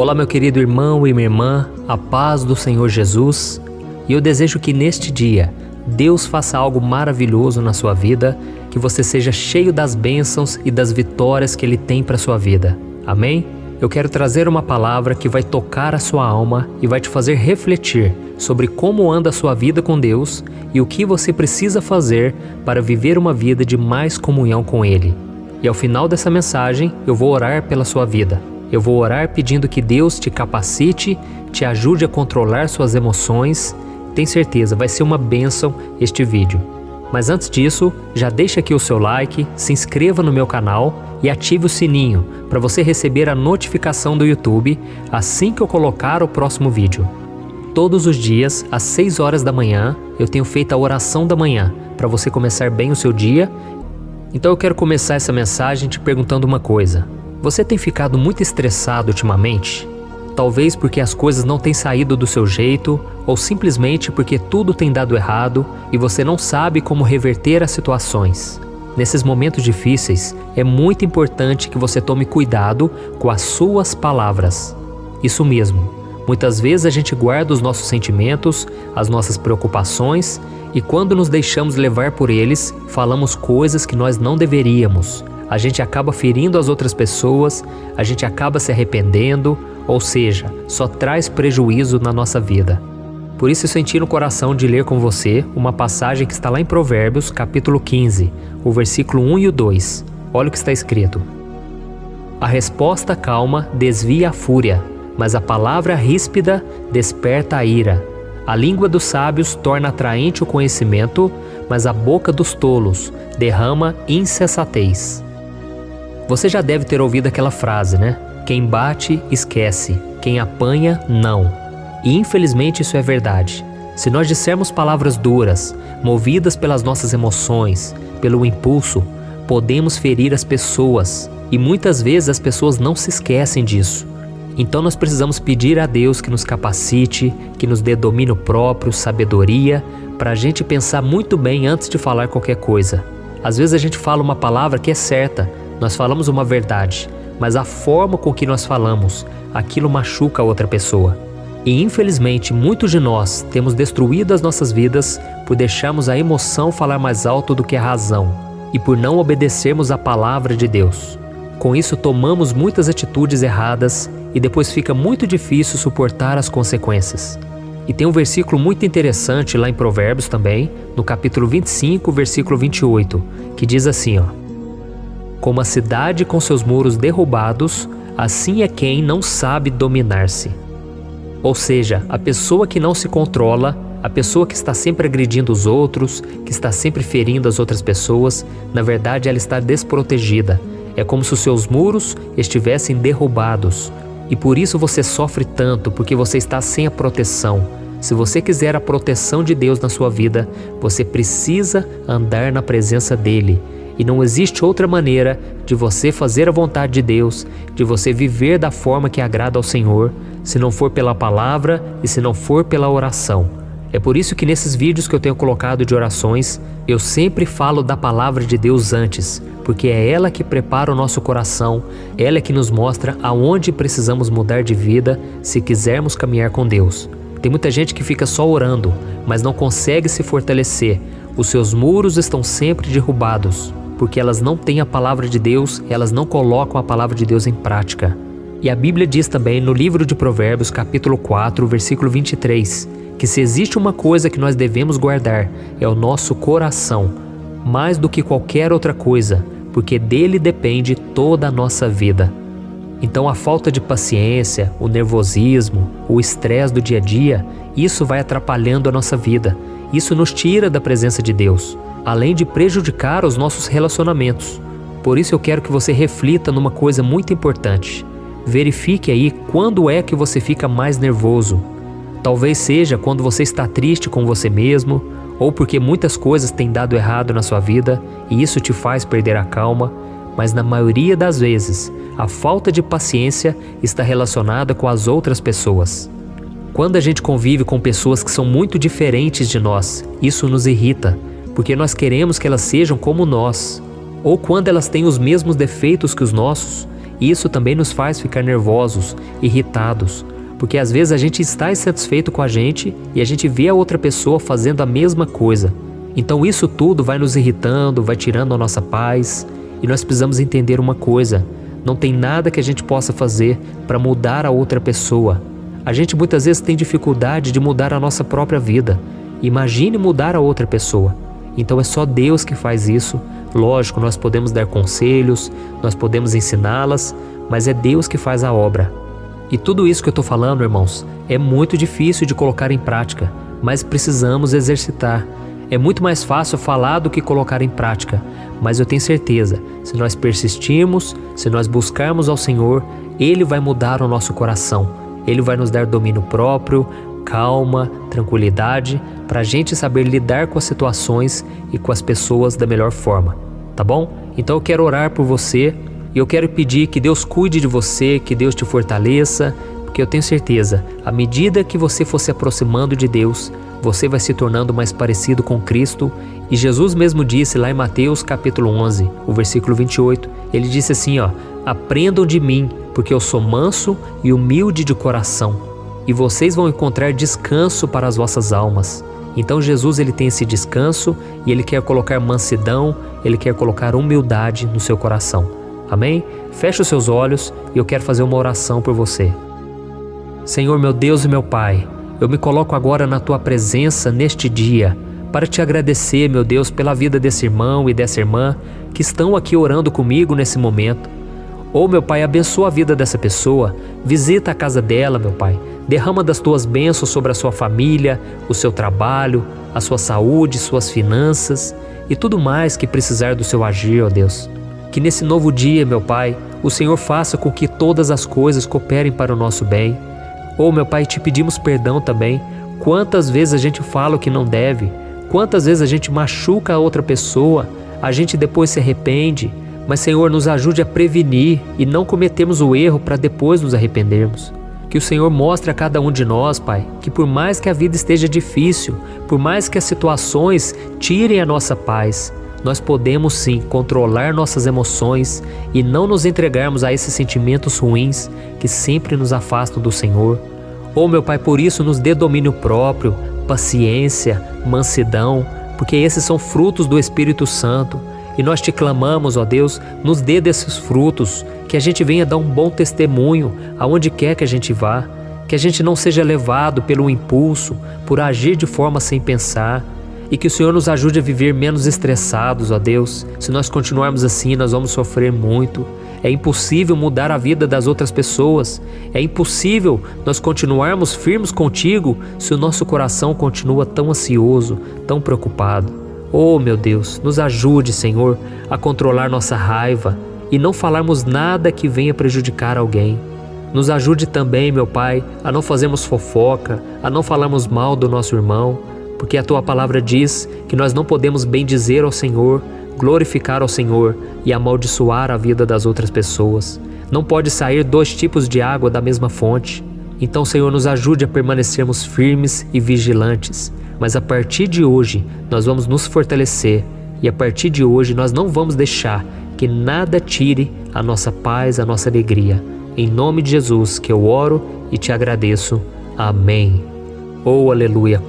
Olá, meu querido irmão e minha irmã, a paz do Senhor Jesus. E eu desejo que neste dia Deus faça algo maravilhoso na sua vida, que você seja cheio das bênçãos e das vitórias que Ele tem para a sua vida. Amém? Eu quero trazer uma palavra que vai tocar a sua alma e vai te fazer refletir sobre como anda a sua vida com Deus e o que você precisa fazer para viver uma vida de mais comunhão com Ele. E ao final dessa mensagem, eu vou orar pela sua vida. Eu vou orar pedindo que Deus te capacite, te ajude a controlar suas emoções. Tem certeza, vai ser uma bênção este vídeo. Mas antes disso, já deixa aqui o seu like, se inscreva no meu canal e ative o sininho para você receber a notificação do YouTube assim que eu colocar o próximo vídeo. Todos os dias, às 6 horas da manhã, eu tenho feito a oração da manhã para você começar bem o seu dia. Então eu quero começar essa mensagem te perguntando uma coisa. Você tem ficado muito estressado ultimamente? Talvez porque as coisas não têm saído do seu jeito, ou simplesmente porque tudo tem dado errado e você não sabe como reverter as situações. Nesses momentos difíceis, é muito importante que você tome cuidado com as suas palavras. Isso mesmo, muitas vezes a gente guarda os nossos sentimentos, as nossas preocupações, e quando nos deixamos levar por eles, falamos coisas que nós não deveríamos. A gente acaba ferindo as outras pessoas, a gente acaba se arrependendo, ou seja, só traz prejuízo na nossa vida. Por isso eu senti no coração de ler com você uma passagem que está lá em Provérbios, capítulo 15, o versículo 1 e o 2. Olha o que está escrito. A resposta calma desvia a fúria, mas a palavra ríspida desperta a ira. A língua dos sábios torna atraente o conhecimento, mas a boca dos tolos derrama insensatez. Você já deve ter ouvido aquela frase, né? Quem bate, esquece. Quem apanha, não. E infelizmente isso é verdade. Se nós dissermos palavras duras, movidas pelas nossas emoções, pelo impulso, podemos ferir as pessoas. E muitas vezes as pessoas não se esquecem disso. Então nós precisamos pedir a Deus que nos capacite, que nos dê domínio próprio, sabedoria, para a gente pensar muito bem antes de falar qualquer coisa. Às vezes a gente fala uma palavra que é certa, nós falamos uma verdade, mas a forma com que nós falamos, aquilo machuca a outra pessoa. E infelizmente muitos de nós temos destruído as nossas vidas por deixarmos a emoção falar mais alto do que a razão e por não obedecermos à palavra de Deus. Com isso tomamos muitas atitudes erradas e depois fica muito difícil suportar as consequências. E tem um versículo muito interessante lá em Provérbios também, no capítulo 25, versículo 28, que diz assim, como a cidade com seus muros derrubados, assim é quem não sabe dominar-se. Ou seja, a pessoa que não se controla, a pessoa que está sempre agredindo os outros, que está sempre ferindo as outras pessoas, na verdade ela está desprotegida. É como se os seus muros estivessem derrubados. E por isso você sofre tanto, porque você está sem a proteção. Se você quiser a proteção de Deus na sua vida, você precisa andar na presença dEle. E não existe outra maneira de você fazer a vontade de Deus, de você viver da forma que agrada ao Senhor, se não for pela palavra e se não for pela oração. É por isso que nesses vídeos que eu tenho colocado de orações, eu sempre falo da palavra de Deus antes, porque é ela que prepara o nosso coração, ela é que nos mostra aonde precisamos mudar de vida se quisermos caminhar com Deus. Tem muita gente que fica só orando, mas não consegue se fortalecer. Os seus muros estão sempre derrubados, porque elas não têm a palavra de Deus, elas não colocam a palavra de Deus em prática. E a Bíblia diz também no livro de Provérbios, capítulo 4, versículo 23, que se existe uma coisa que nós devemos guardar, é o nosso coração, mais do que qualquer outra coisa, porque dele depende toda a nossa vida. Então a falta de paciência, o nervosismo, o estresse do dia a dia, isso vai atrapalhando a nossa vida. Isso nos tira da presença de Deus, além de prejudicar os nossos relacionamentos. Por isso eu quero que você reflita numa coisa muito importante. Verifique aí quando é que você fica mais nervoso. Talvez seja quando você está triste com você mesmo, ou porque muitas coisas têm dado errado na sua vida e isso te faz perder a calma, mas na maioria das vezes, a falta de paciência está relacionada com as outras pessoas. Quando a gente convive com pessoas que são muito diferentes de nós, isso nos irrita, porque nós queremos que elas sejam como nós. Ou quando elas têm os mesmos defeitos que os nossos, E isso também nos faz ficar nervosos, irritados, porque às vezes a gente está insatisfeito com a gente e a gente vê a outra pessoa fazendo a mesma coisa. Então isso tudo vai nos irritando, vai tirando a nossa paz, e nós precisamos entender uma coisa: não tem nada que a gente possa fazer para mudar a outra pessoa. A gente muitas vezes tem dificuldade de mudar a nossa própria vida. Imagine mudar a outra pessoa. Então é só Deus que faz isso. Lógico, nós podemos dar conselhos, nós podemos ensiná-las, mas é Deus que faz a obra. E tudo isso que eu estou falando, irmãos, é muito difícil de colocar em prática, mas precisamos exercitar. É muito mais fácil falar do que colocar em prática, mas eu tenho certeza, se nós persistirmos, se nós buscarmos ao Senhor, Ele vai mudar o nosso coração. Ele vai nos dar domínio próprio, calma, tranquilidade, para a gente saber lidar com as situações e com as pessoas da melhor forma, tá bom? Então eu quero orar por você e eu quero pedir que Deus cuide de você, que Deus te fortaleça, porque eu tenho certeza, à medida que você for se aproximando de Deus, você vai se tornando mais parecido com Cristo. E Jesus mesmo disse lá em Mateus capítulo 11, o versículo 28, ele disse assim, aprendam de mim, porque eu sou manso e humilde de coração, e vocês vão encontrar descanso para as vossas almas. Então Jesus, ele tem esse descanso e ele quer colocar mansidão, ele quer colocar humildade no seu coração. Amém? Feche os seus olhos e eu quero fazer uma oração por você. Senhor, meu Deus e meu Pai, eu me coloco agora na Tua presença neste dia para te agradecer, meu Deus, pela vida desse irmão e dessa irmã que estão aqui orando comigo nesse momento. Meu Pai, abençoa a vida dessa pessoa, visita a casa dela, meu Pai, derrama das Tuas bênçãos sobre a sua família, o seu trabalho, a sua saúde, suas finanças e tudo mais que precisar do Seu agir, ó Deus. Que nesse novo dia, meu Pai, o Senhor faça com que todas as coisas cooperem para o nosso bem. Meu Pai, te pedimos perdão também. Quantas vezes a gente fala o que não deve, quantas vezes a gente machuca a outra pessoa, a gente depois se arrepende, mas Senhor, nos ajude a prevenir e não cometermos o erro para depois nos arrependermos. Que o Senhor mostre a cada um de nós, Pai, que por mais que a vida esteja difícil, por mais que as situações tirem a nossa paz, nós podemos sim controlar nossas emoções e não nos entregarmos a esses sentimentos ruins que sempre nos afastam do Senhor. Meu Pai, por isso nos dê domínio próprio, paciência, mansidão, porque esses são frutos do Espírito Santo. E nós te clamamos, ó Deus, nos dê desses frutos, que a gente venha dar um bom testemunho aonde quer que a gente vá, que a gente não seja levado pelo impulso, por agir de forma sem pensar, e que o Senhor nos ajude a viver menos estressados, ó Deus. Se nós continuarmos assim, nós vamos sofrer muito. É impossível mudar a vida das outras pessoas. É impossível nós continuarmos firmes contigo se o nosso coração continua tão ansioso, tão preocupado. Meu Deus, nos ajude, Senhor, a controlar nossa raiva e não falarmos nada que venha prejudicar alguém. Nos ajude também, meu Pai, a não fazermos fofoca, a não falarmos mal do nosso irmão, porque a Tua palavra diz que nós não podemos bendizer ao Senhor, glorificar ao Senhor e amaldiçoar a vida das outras pessoas. Não pode sair 2 tipos de água da mesma fonte. Então, Senhor, nos ajude a permanecermos firmes e vigilantes. Mas a partir de hoje, nós vamos nos fortalecer e a partir de hoje nós não vamos deixar que nada tire a nossa paz, a nossa alegria. Em nome de Jesus que eu oro e te agradeço. Amém. Aleluia.